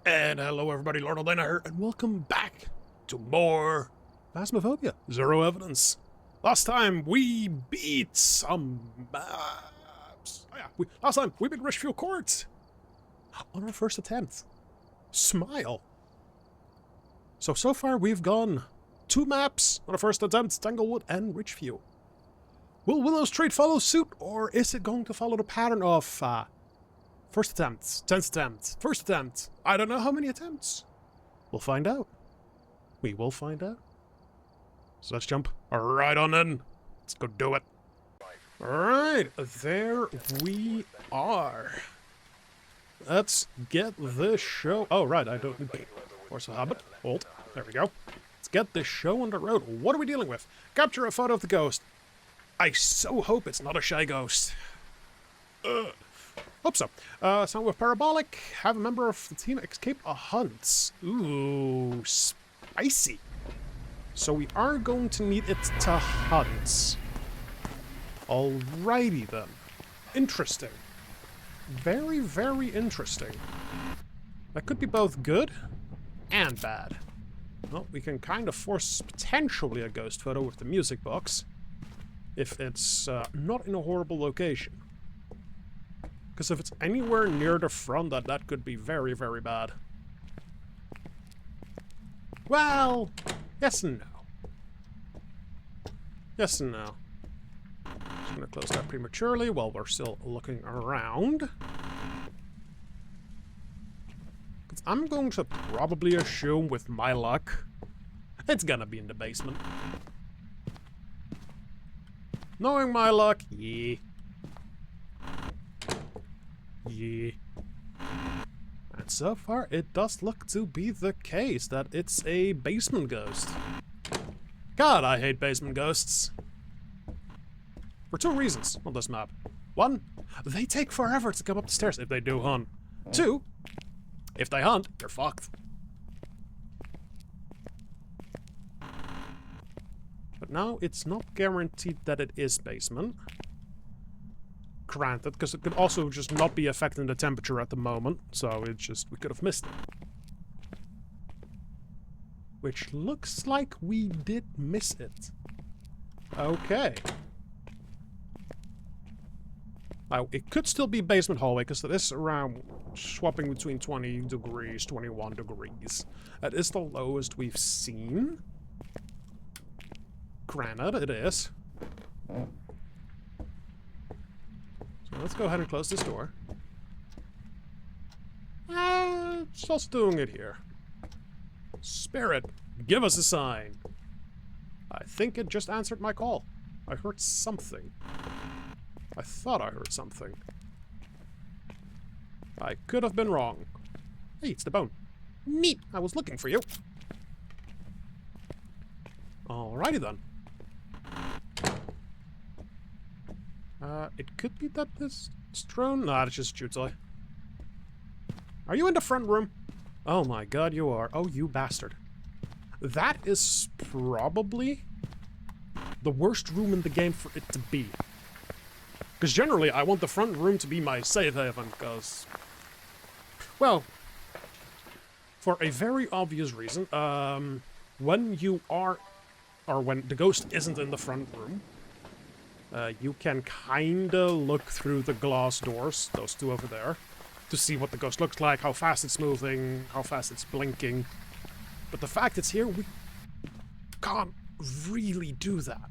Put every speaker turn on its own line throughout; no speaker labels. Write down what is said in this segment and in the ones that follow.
And hello everybody, Lordhelldana here, and welcome back to more Phasmophobia. Zero evidence. Last time we beat some last time we beat Richfield Court on our first attempt. Smile. So far we've gone 2 maps on our first attempt, Tanglewood and Richfield. Will Willow's trade follow suit, or is it going to follow the pattern of first attempt, 10th attempt, first attempt? I don't know how many attempts. We'll find out. We will find out. So let's jump right on in. Let's go do it. Alright, there we are. Let's get this show... Oh, right, I don't... Force of habit. Hold. There we go. Let's get this show on the road. What are we dealing with? Capture a photo of the ghost. I so hope it's not a shy ghost. Hope so. Sound with Parabolic. Have a member of the team escape a hunt. Ooh, spicy. So we are going to need it to hunt. Alrighty then. Interesting. Very, very interesting. That could be both good and bad. Well, we can kind of force potentially a ghost photo with the music box. If it's not in a horrible location. Because if it's anywhere near the front, that could be very, very bad. Well, yes and no. Yes and no. Just gonna close that prematurely while we're still looking around. Because I'm going to probably assume, with my luck, it's gonna be in the basement. Knowing my luck, yeah. Yeah. And so far, it does look to be the case that it's a basement ghost. God, I hate basement ghosts. For 2 reasons on this map. 1, they take forever to come up the stairs if they do hunt. 2, if they hunt, you're fucked. But now it's not guaranteed that it is basement. Granted, because it could also just not be affecting the temperature at the moment, so it just, we could have missed it. Which looks like we did miss it. Okay. Now, it could still be basement hallway, because it is around swapping between 20 degrees, 21 degrees. That is the lowest we've seen. Granted, it is. So let's go ahead and close this door. It's also doing it here. Spirit, give us a sign. I think it just answered my call. I heard something. I thought I heard something. I could have been wrong. Hey, it's the bone. Neat, I was looking for you. Alrighty then. It could be that this drone... Nah, it's just Jutoi. Are you in the front room? Oh my god, you are. Oh, you bastard. That is probably the worst room in the game for it to be. Because generally, I want the front room to be my safe haven, because... Well, for a very obvious reason, when you are... Or when the ghost isn't in the front room, you can kinda look through the glass doors, those 2 over there, to see what the ghost looks like, how fast it's moving, how fast it's blinking. But the fact it's here, we can't really do that.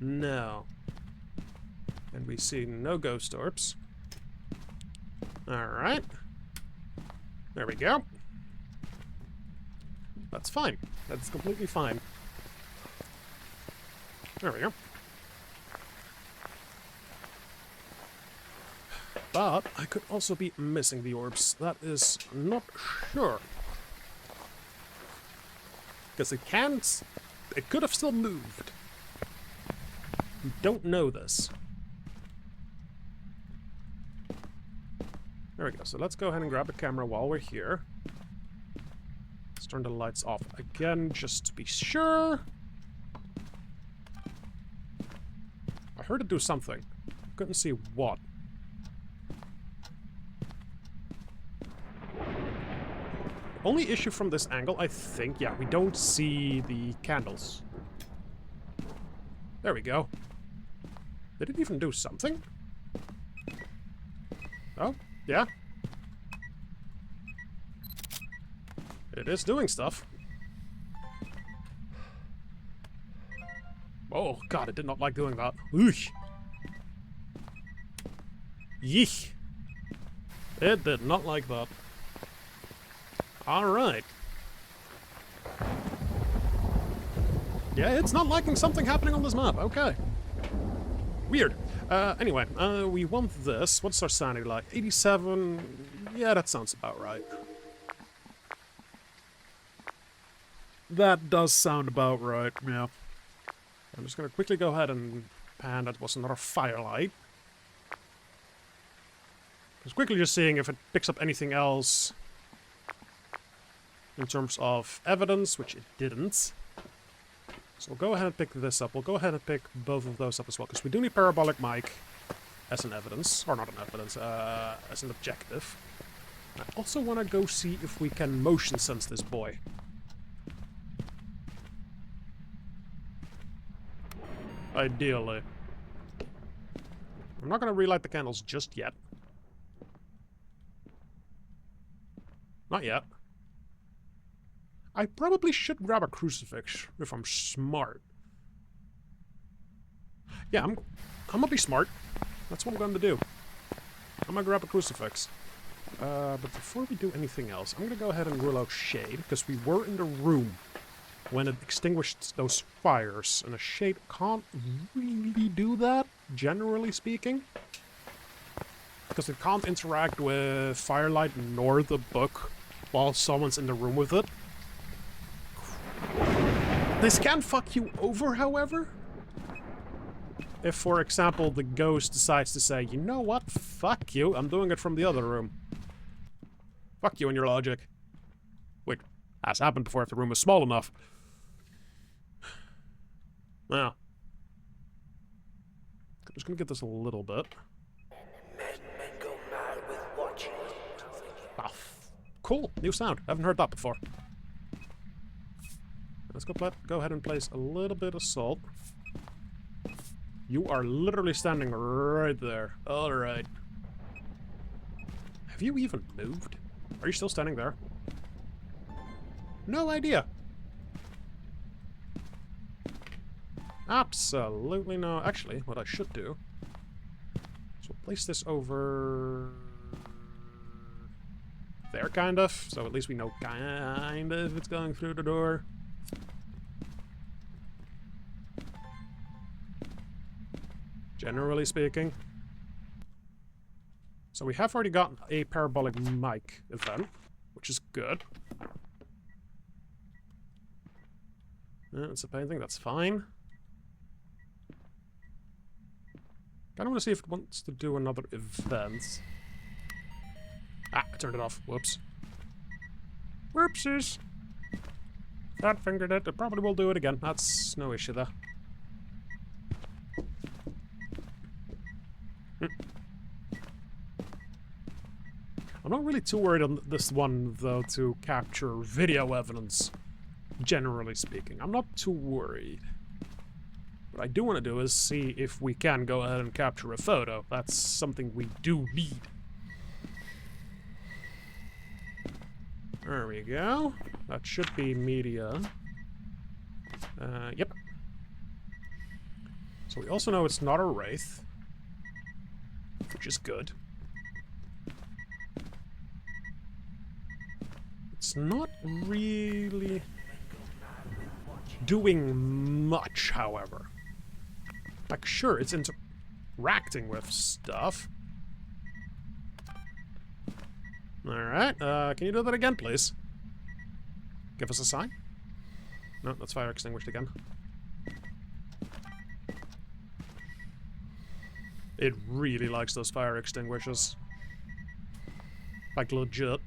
No. And we see no ghost orbs. Alright. There we go. That's fine. That's completely fine. There we go. But I could also be missing the orbs. That is not sure. Because it can't... It could have still moved. We don't know this. There we go. So let's go ahead and grab a camera while we're here. Let's turn the lights off again, just to be sure. I heard it do something. Couldn't see what. Only issue from this angle, I think, yeah, we don't see the candles. There we go. Did it even do something? Oh, yeah. It is doing stuff. Oh, God, it did not like doing that. Eesh. Yeesh. It did not like that. Alright. Yeah, it's not liking something happening on this map. Okay. Weird. Anyway, we want this. What's our sanity like? 87? Yeah, that sounds about right. That does sound about right, yeah. I'm just gonna quickly go ahead and pan. That was another firelight. Just quickly just seeing if it picks up anything else in terms of evidence, which it didn't. So we'll go ahead and pick this up. We'll go ahead and pick both of those up as well, because we do need parabolic mic as an evidence. Or not an evidence, as an objective. I also want to go see if we can motion sense this boy. Ideally. I'm not going to relight the candles just yet. Not yet. I probably should grab a crucifix if I'm smart. Yeah, I'm gonna be smart. That's what I'm going to do. I'm gonna grab a crucifix. But before we do anything else, I'm gonna go ahead and rule out shade, because we were in the room when it extinguished those fires, and a shade can't really do that, generally speaking. Because it can't interact with firelight nor the book while someone's in the room with it. This can fuck you over, however. If, for example, the ghost decides to say, you know what, fuck you, I'm doing it from the other room. Fuck you and your logic. Wait, that's happened before if the room was small enough. Well. I'm just gonna get this a little bit.
Men go mad with watching.
Ah, cool, new sound. Haven't heard that before. Let's go ahead and place a little bit of salt. You are literally standing right there. Alright. Have you even moved? Are you still standing there? No idea. Absolutely no. Actually, what I should do is we'll place this over there, kind of. So at least we know kind of if it's going through the door. Generally speaking. So we have already gotten a parabolic mic event, which is good. It's a painting, that's fine. Kinda wanna see if it wants to do another event. Ah, I turned it off. Whoops. Whoopsies! That fingered it. It probably will do it again. That's no issue there. I'm not really too worried on this one, though, to capture video evidence, generally speaking. I'm not too worried. What I do want to do is see if we can go ahead and capture a photo. That's something we do need. There we go. That should be media. Yep. So we also know it's not a wraith, which is good. It's not really doing much, however. Like, sure, it's interacting with stuff. Alright, can you do that again, please? Give us a sign? No, that's fire extinguished again. It really likes those fire extinguishers. Like, legit.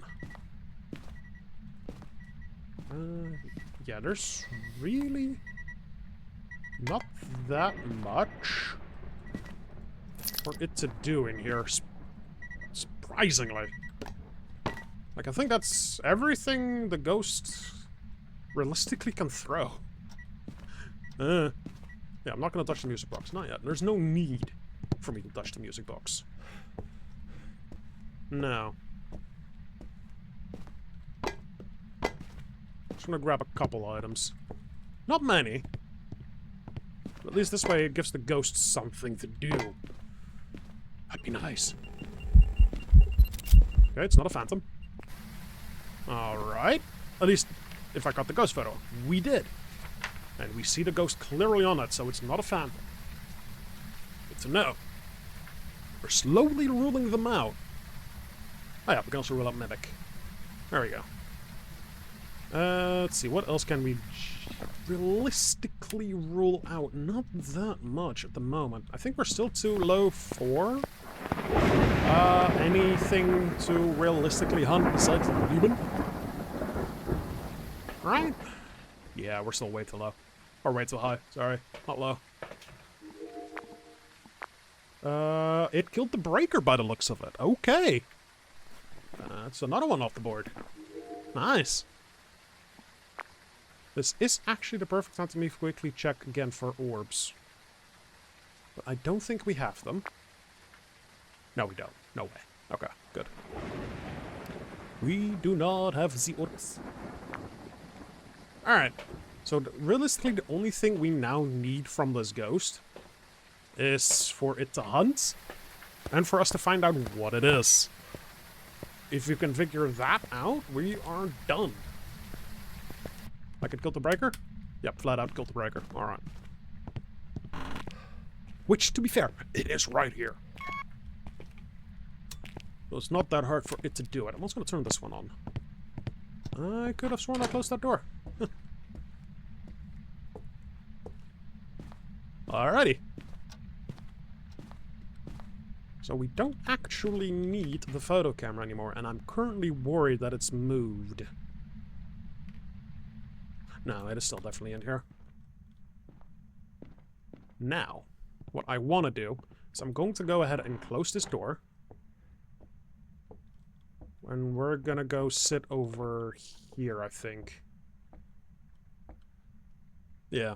Yeah, there's really not that much for it to do in here, surprisingly. Like, I think that's everything the ghost realistically can throw. Yeah, I'm not gonna touch the music box. Not yet. There's no need for me to touch the music box. No. Just gonna grab a couple items. Not many. But at least this way it gives the ghost something to do. That'd be nice. Okay, it's not a phantom. Alright. At least, if I got the ghost photo. We did. And we see the ghost clearly on it, so it's not a phantom. Good to know. We're slowly ruling them out. Oh yeah, we can also rule out Mimic. There we go. Let's see, what else can we realistically rule out? Not that much at the moment. I think we're still too low for anything to realistically hunt besides the demon. Right? Yeah, we're still way too low. Or way too high, sorry. Not low. It killed the breaker by the looks of it. Okay. That's another one off the board. Nice. This is actually the perfect time to me quickly check again for orbs. But I don't think we have them. No, we don't. No way. Okay, good. We do not have the orbs. Alright. So, realistically, the only thing we now need from this ghost is for it to hunt and for us to find out what it is. If you can figure that out, we are done. Like it killed the breaker? Yep, flat out killed the breaker. Alright. Which, to be fair, it is right here. So it's not that hard for it to do it. I'm also going to turn this one on. I could have sworn I closed that door. Alrighty. So we don't actually need the photo camera anymore, and I'm currently worried that it's moved. No, it is still definitely in here. Now, what I want to do is I'm going to go ahead and close this door. And we're gonna go sit over here, I think. Yeah.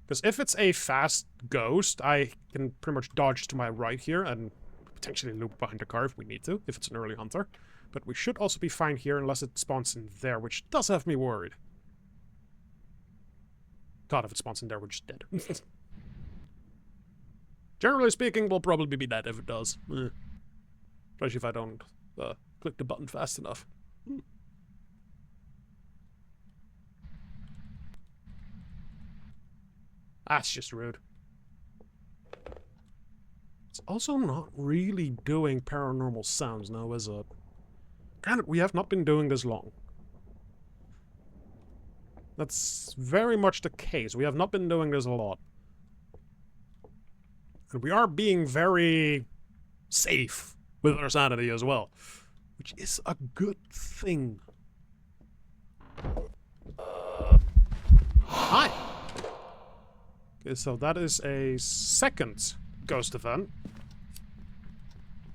Because if it's a fast ghost, I can pretty much dodge to my right here and potentially loop behind the car if we need to, if it's an early hunter. But we should also be fine here unless it spawns in there, which does have me worried. God, if it spawns in there, we're just dead. Generally speaking, we'll probably be dead if it does. Especially if I don't click the button fast enough. That's just rude. It's also not really doing paranormal sounds now, is it? Granted, we have not been doing this long. That's very much the case. We have not been doing this a lot. And we are being very safe with our sanity as well. Which is a good thing. Hi! Okay, so that is a second ghost event.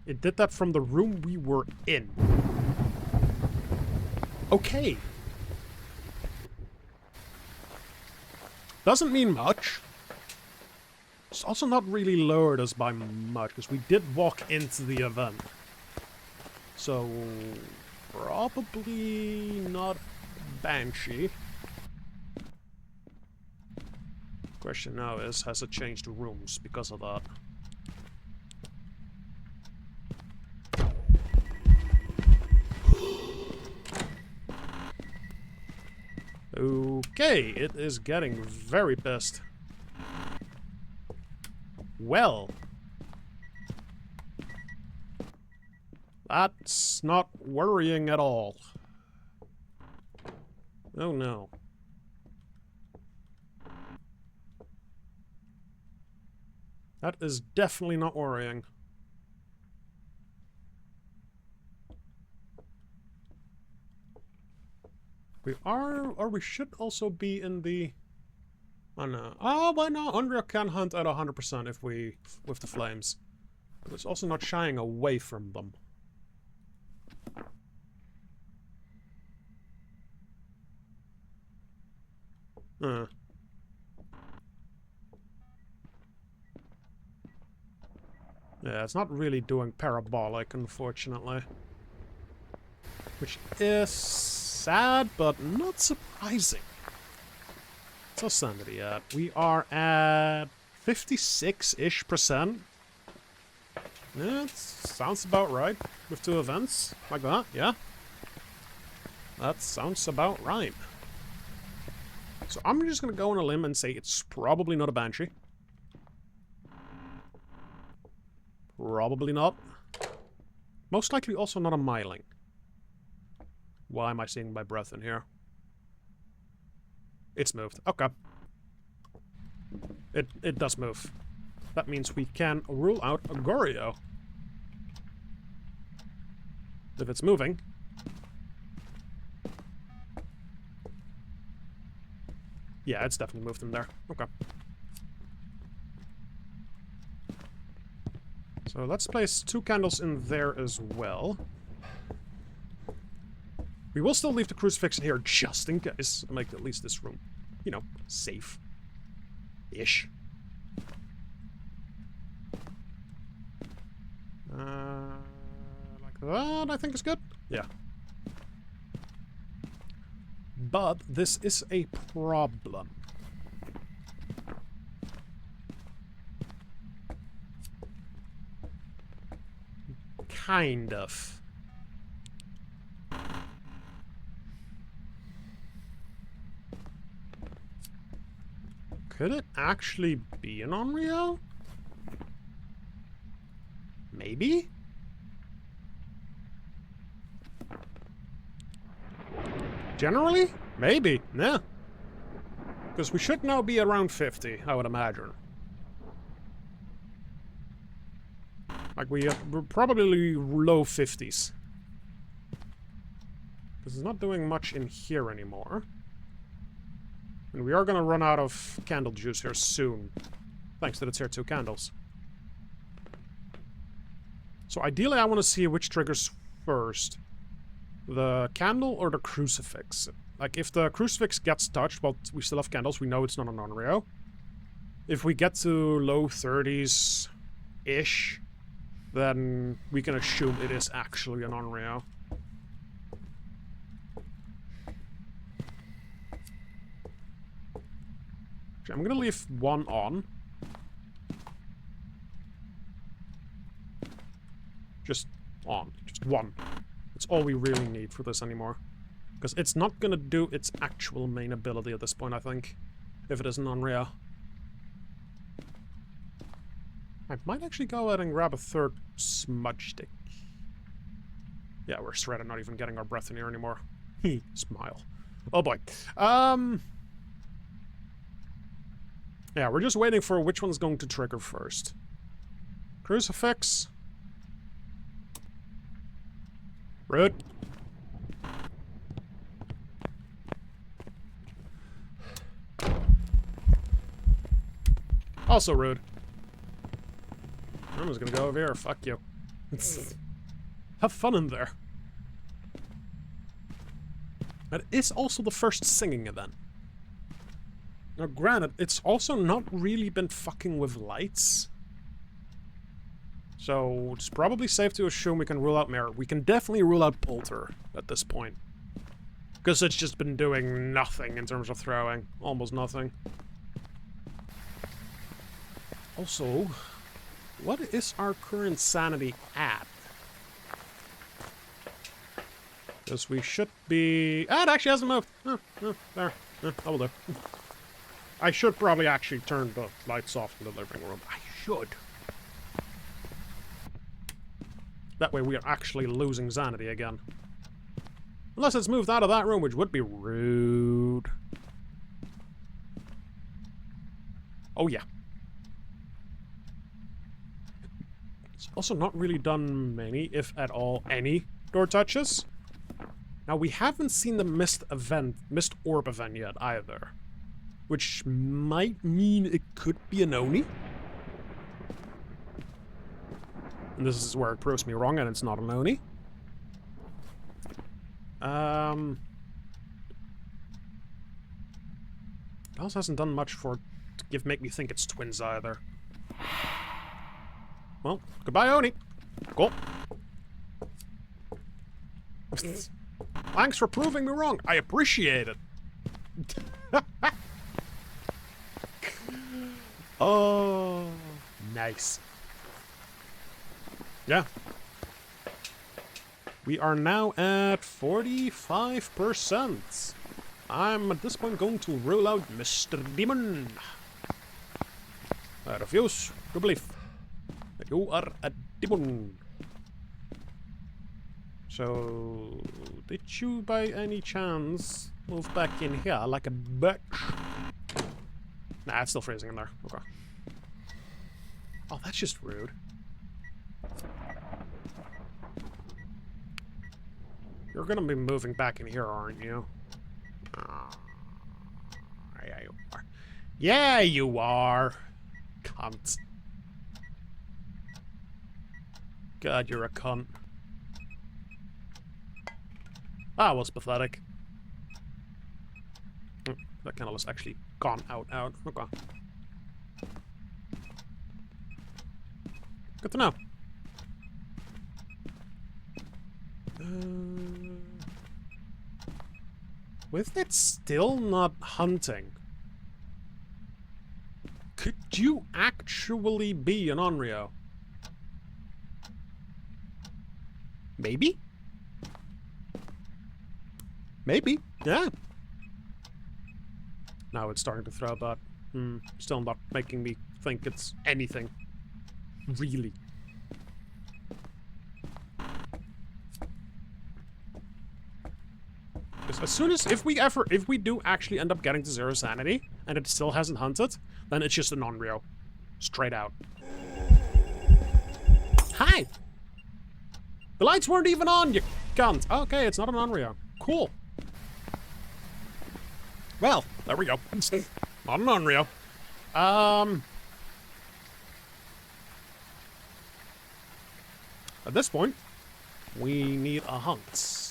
It did that from the room we were in. Okay. Doesn't mean much. It's also not really lowered us by much, because we did walk into the event. So, probably not Banshee. Question now is, has it changed rooms because of that? Okay, it is getting very pissed. Well. That's not worrying at all. Oh no. That is definitely not worrying. We are, or we should also be in the... Oh no. Oh, but no, Andrea can hunt at 100% if we... with the flames. But it's also not shying away from them. Uh. Yeah, it's not really doing parabolic, unfortunately. Which is sad, but not surprising. What's our sanity at? We are at 56-ish%. Yeah, it sounds about right. With 2 events like that, yeah. That sounds about right. So I'm just gonna go on a limb and say it's probably not a Banshee. Probably not. Most likely also not a Myling. Why am I seeing my breath in here? It's moved. Okay. It does move. That means we can rule out a Goryo. If it's moving. Yeah, it's definitely moved in there. Okay. So let's place 2 candles in there as well. We will still leave the crucifix here just in case. And make at least this room, you know, safe-ish. Like that, I think is good. Yeah. But this is a problem. Kind of. Could it actually be an Onryo? Maybe? Generally? Maybe. Yeah. Because we should now be around 50, I would imagine. Like, we're probably low 50s. Because it's not doing much in here anymore. And we are gonna run out of candle juice here soon. Thanks to the tier 2 candles. So ideally I want to see which triggers first. The candle or the crucifix. Like, if the crucifix gets touched, well, we still have candles, we know it's not an Onryo. If we get to low 30s-ish, then we can assume it is actually an Onryo. Okay, I'm gonna leave 1 on. Just on. Just 1. That's all we really need for this anymore. Because it's not gonna do its actual main ability at this point, I think. If it isn't Onryo. I might actually go ahead and grab a 3rd smudge stick. Yeah, we're straight. I'm not even getting our breath in here anymore. Smile. Oh boy. Yeah, we're just waiting for which one's going to trigger first. Crucifix. Rude. Also rude. I'm just gonna go over here. Fuck you. Have fun in there. That is also the first singing event. Now, granted, it's also not really been fucking with lights. So, it's probably safe to assume we can rule out Mirror. We can definitely rule out Polter at this point. Because it's just been doing nothing in terms of throwing. Almost nothing. Also, what is our current sanity at? Because we should be... Ah, it actually hasn't moved. Oh, there. That will do. I should probably actually turn the lights off in the living room. I should. That way we are actually losing sanity again. Unless it's moved out of that room, which would be rude. Oh yeah. It's also not really done many, if at all, any door touches. Now, we haven't seen the mist orb event yet either. Which might mean it could be an Oni. And this is where it proves me wrong, and it's not an Oni. Bells hasn't done much to make me think it's twins either. Well, goodbye, Oni. Cool. Thanks for proving me wrong. I appreciate it. Oh, nice. Yeah. We are now at 45%. I'm at this point going to rule out Mr. Demon. I refuse to believe that you are a demon. So, did you by any chance move back in here like a bitch? Nah, it's still freezing in there. Okay. Oh, that's just rude. You're gonna be moving back in here, aren't you? Oh, yeah, you are. Yeah, you are. Cunt. God, you're a cunt. Ah, was pathetic. That kind of was actually gone out. Okay. Good to know. With it still not hunting, could you actually be an Onryo? Maybe? Maybe, yeah. Now it's starting to throw about. Still not making me think it's anything. Really. As soon as, if we do actually end up getting to 0 sanity, and it still hasn't hunted, then it's just a non-Rio. Straight out. Hi! The lights weren't even on, you cunt! Okay, it's not a non-Rio. Cool. Well, there we go. Not a non-Rio. At this point, we need a hunt.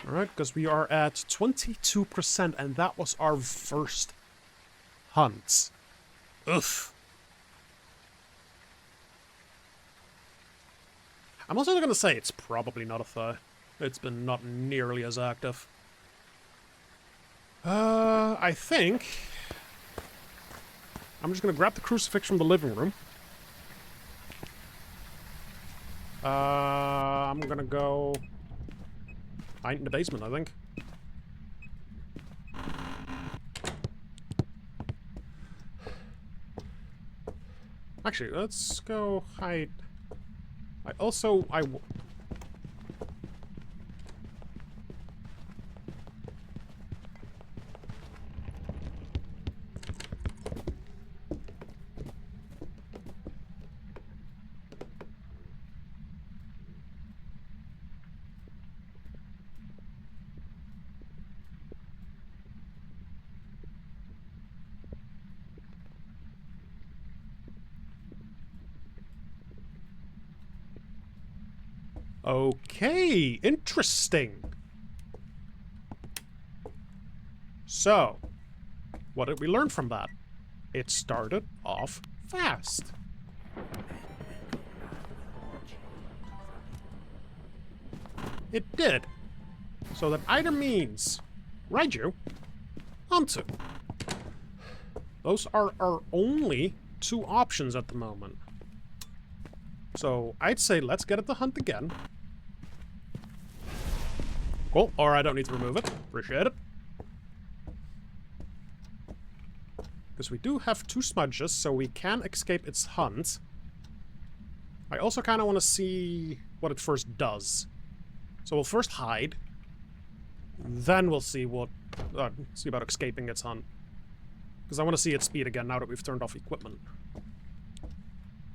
Alright, because we are at 22%, and that was our first hunt. Ugh. I'm also going to say it's probably not a Thigh. It's been not nearly as active. I think I'm just going to grab the crucifix from the living room. I'm going to go hide in the basement, I think. Actually, let's go hide. I Okay, interesting. So, what did we learn from that? It started off fast. It did. So that either means Raiju, Hantu. Those are our only two options at the moment. So I'd say let's get it to hunt again. Cool, or I don't need to remove it. Appreciate it. Because we do have two smudges, so we can escape its hunt. I also kind of want to see what it first does. So we'll first hide. Then we'll see what... see about escaping its hunt. Because I want to see its speed again now that we've turned off equipment.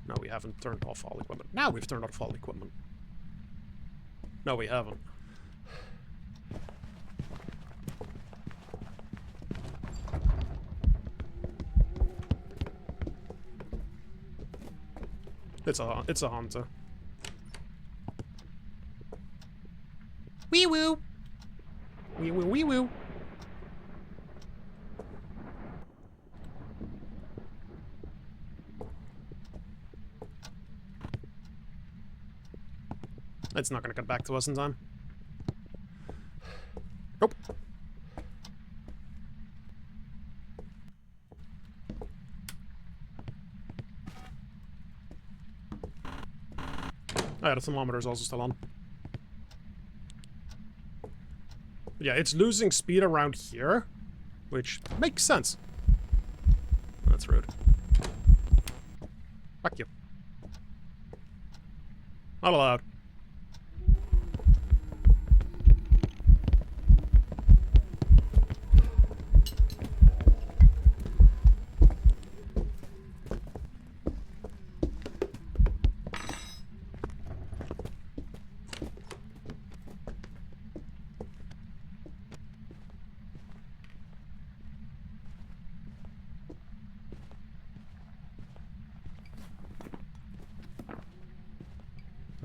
No, we haven't turned off all equipment. Now we've turned off all equipment. No, we haven't. It's a hunter. Wee woo. Wee woo wee woo. It's not gonna get back to us in time. Nope. Oh, yeah, the thermometer is also still on. Yeah, it's losing speed around here, which makes sense. That's rude. Fuck you. Not allowed.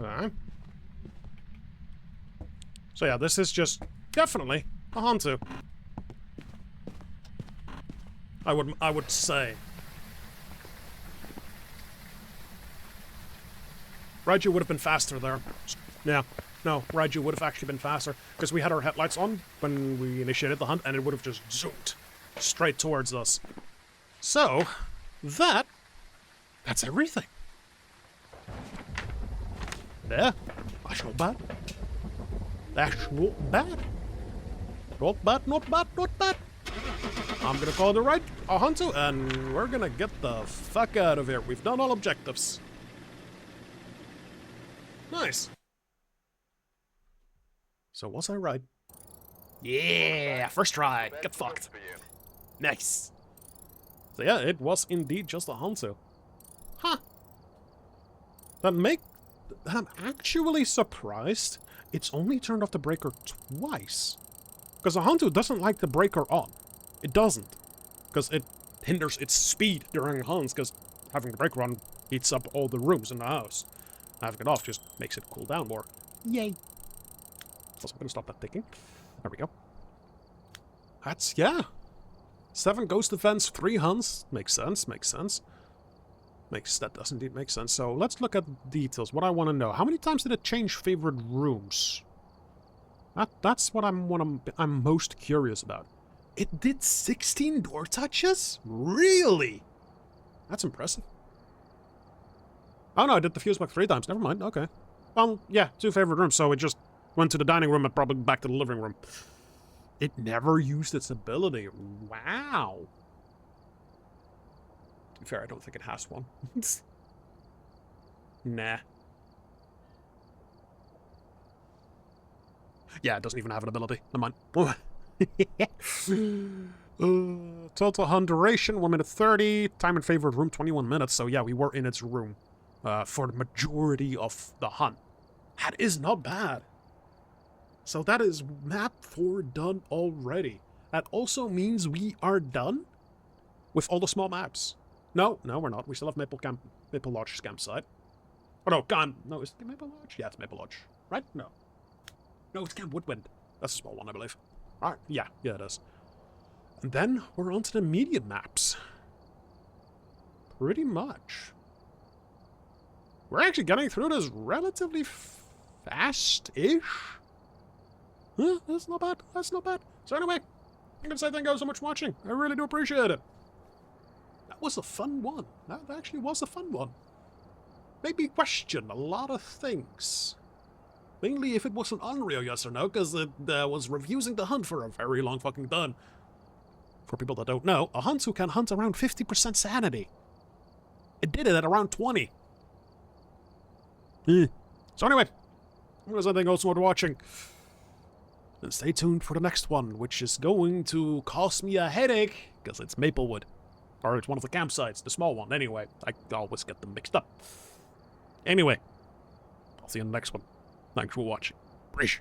Alright. So yeah, this is just definitely a Hantu. I would say. Raiju would have been faster there. Yeah. No, Raiju would have actually been faster. Because we had our headlights on when we initiated the hunt, and it would have just zoomed straight towards us. So, that's everything. Yeah, that's not bad. That's not bad. Not bad, not bad, not bad. I'm gonna call it a Hantu, and we're gonna get the fuck out of here. We've done all objectives. Nice. So was I right? Yeah, first try. Get fucked. Nice. So yeah, it was indeed just a Hantu. Huh. I'm actually surprised it's only turned off the breaker twice. Because a Hantu doesn't like the breaker on. It doesn't. Because it hinders its speed during hunts, because having the breaker on heats up all the rooms in the house. Having it off just makes it cool down more. Yay. Also, I'm gonna stop that ticking. There we go. That's, yeah. 7 ghost events, 3 hunts. Makes sense, makes sense. That does indeed make sense. So let's look at the details. What I want to know. How many times did it change favorite rooms? That's what I'm most curious about. It did 16 door touches? Really? That's impressive. Oh no, I did the fuse box 3 times. Never mind. Okay. Yeah, 2 favorite rooms. So it just went to the dining room and probably back to the living room. It never used its ability. Wow. To be fair, I don't think it has one. Nah. Yeah, it doesn't even have an ability. Never mind. Total hunt duration, 1 minute 30. Time in favorite room, 21 minutes. So yeah, we were in its room for the majority of the hunt. That is not bad. So that is map 4 done already. That also means we are done with all the small maps. No, we're not. We still have Maple Lodge campsite. Oh no, is it Maple Lodge? Yeah, it's Maple Lodge. Right? No, it's Camp Woodwind. That's a small one, I believe. Alright, yeah, it is. And then we're on to the medium maps. Pretty much. We're actually getting through this relatively fast-ish. Huh, that's not bad. That's not bad. So anyway, I'm gonna say thank you so much for watching. I really do appreciate it. That was a fun one. That actually was a fun one. Made me question a lot of things. Mainly if it was an Unreal yes or no, because it was refusing to hunt for a very long fucking time. For people that don't know, a Hantu can hunt around 50% sanity. It did it at around 20. So anyway, I'm gonna say thank you so much for watching. And stay tuned for the next one, which is going to cause me a headache, because it's Maplewood. Or it's one of the campsites, the small one, anyway. I always get them mixed up. Anyway, I'll see you in the next one. Thanks for watching. Preach.